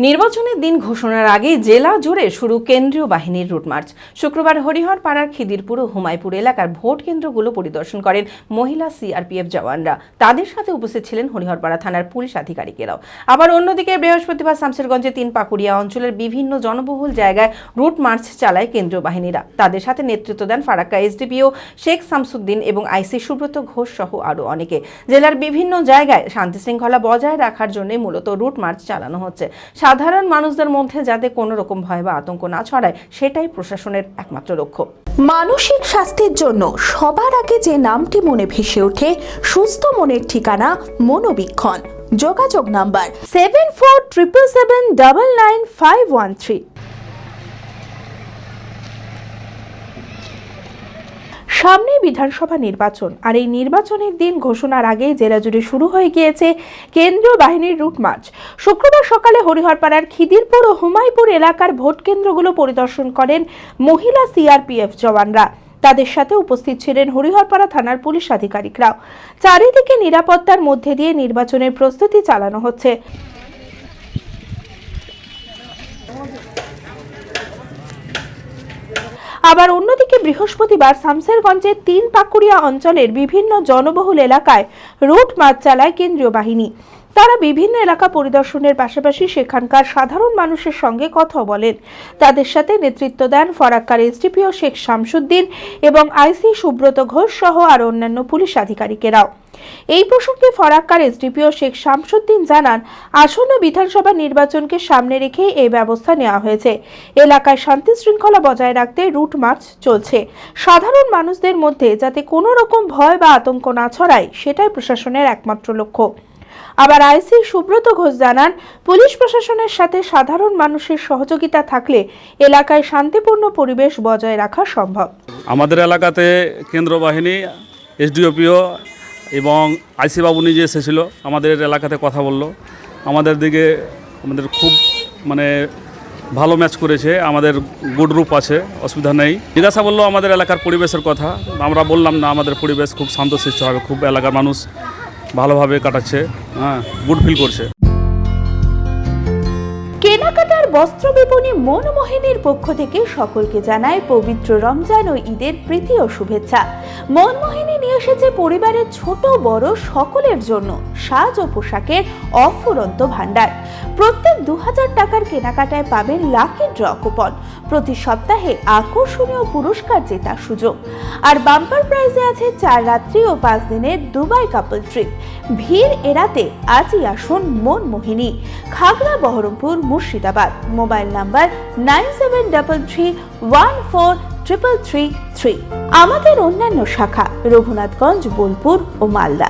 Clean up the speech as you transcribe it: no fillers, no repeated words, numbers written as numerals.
নির্বাচনের দিন ঘোষণার আগে জেলা জুড়ে শুরু কেন্দ্রীয় বাহিনীর রুট মার্চ। শুক্রবার হরিহরপাড়ার খিদিরপুর ও হুমায়পুর এলাকার ভোট কেন্দ্রগুলো পরিদর্শন করেন মহিলা সিআরপিএফ জওয়ানরা। তাদের সাথে উপস্থিত ছিলেন হরিহরপাড়া থানার পুলিশ আধিকারিকেরাও। আবার অন্যদিকে বৃহস্পতিবার শামসেরগঞ্জে ৩ পাকুড়িয়া অঞ্চলের বিভিন্ন জনবহুল জায়গায় রুট মার্চ চালায় কেন্দ্রীয় বাহিনীরা। তাদের সাথে নেতৃত্ব দেন ফারাক্কা এসডিপিও শেখ শামসুদ্দিন এবং আইসি সুব্রত ঘোষ সহ আরও অনেকে। জেলার বিভিন্ন জায়গায় শান্তি শৃঙ্খলা বজায় রাখার জন্য মূলত রুট মার্চ চালানো হচ্ছে। সাধারণ মানুষদের মধ্যে যাতে কোনো রকম ভয় বা আতঙ্ক না ছড়ায়, সেটাই প্রশাসনের একমাত্র লক্ষ্য। মানসিক স্বাস্থ্যের জন্য সবার আগে যে নামটি মনে ভেসে ওঠে, সুস্থ মনের ঠিকানা মনোবীক্ষণ। যোগাযোগ নাম্বার 7477799513। সামনে বিধানসভা নির্বাচন, আর এই নির্বাচনের দিন ঘোষণার আগেই জেলা জুড়ে শুরু হয়ে গিয়েছে কেন্দ্রীয় বাহিনীর রুট মার্চ। শুক্রবার সকালে হরিহরপাড়ার খিদিরপুর ও হুমায়পুর এলাকার ভোট কেন্দ্রগুলো পরিদর্শন করেন মহিলা সিআরপিএফ জওয়ানরা। তাদের সাথে উপস্থিত ছিলেন হরিহরপাড়া থানার পুলিশ আধিকারিকরাও। চারিদিকে নিরাপত্তার মধ্যে দিয়ে নির্বাচনের প্রস্তুতি চালানো হচ্ছে। আবার অন্যদিকে বৃহস্পতিবার শামসেরগঞ্জের ৩ পাকুড়িয়া অঞ্চলের বিভিন্ন জনবহুল এলাকায় রুট মার্চ চালায় কেন্দ্রীয় বাহিনী। তারা বিভিন্ন এলাকা পরিদর্শনের পাশাপাশি সেখানকার সাধারণ মানুষের সঙ্গে কথা বলেন। তাদের সাথে নেতৃত্ব দেন ফারাক্কার এসডিপিও শেখ শামসুদ্দিন এবং আইসি সুব্রত ঘোষ সহ আরও অন্যান্য পুলিশ আধিকারিকেরাও। এই প্রসঙ্গে ফারাক্কার এসডিপিও শেখ শামসুদ্দিন জানান, আসন্ন বিধানসভা নির্বাচনকে সামনে রেখে এই ব্যবস্থা নেওয়া হয়েছে। এলাকায় শান্তি শৃঙ্খলা বজায় রাখতে রুট মার্চ চলছে। সাধারণ মানুষদের মধ্যে যাতে কোনো রকম ভয় বা আতঙ্ক না ছড়ায়, সেটাই প্রশাসনের একমাত্র লক্ষ্য। আবার আইসি সুব্রত ঘোষ জানান, পুলিশ প্রশাসনের সাথে সাধারণ মানুষের সহযোগিতা থাকলে এলাকায় শান্তিপূর্ণ পরিবেশ বজায় রাখা সম্ভব। আমাদের এলাকাতে কেন্দ্র বাহিনী, এসডিওপিও এবং আইসি বাবু নিজে এসেছিল, আমাদের এলাকাতে কথা বলল। আমাদের খুব ভালো ম্যাচ করেছে, আমাদের গুড রূপ আছে, অসুবিধা নেই। জিজ্ঞাসা বললো আমাদের এলাকার পরিবেশের কথা, আমরা বললাম না আমাদের পরিবেশ খুব শান্তশিষ্ট হবে, খুব এলাকার মানুষ ভালোভাবে কাটাচ্ছে, গুড ফিল করছে। কেনাকাটার বস্ত্র বিপণী মনমোহিনীর পক্ষ থেকে সকলকে জানায় পবিত্র রমজান ও ঈদের প্রীতি ও শুভেচ্ছা। মনমোহিনী নিয়ে এসেছে পরিবারের ছোট বড় সকলের জন্য সাজ ও পোশাকের অফুরন্ত ভান্ডার। প্রত্যেক 2000 টাকার কেনাকাটায় পাবেন লাকি ড্র কুপন, প্রতি সপ্তাহে আকর্ষণীয় পুরস্কার জেতার সুযোগ, আর বাম্পার প্রাইজে আছে 4 রাত্রি ও 5 দিনের দুবাই কাপল ট্রিপ। ভিড় এড়াতে আজই আসুন মনমোহিনী, খাগড়া বহরমপুর, মুর্শিদাবাদ। Mobile number 9733143333। আমাদের অন্যান্য শাখা রঘুনাথগঞ্জ, বোলপুর ও মালদা।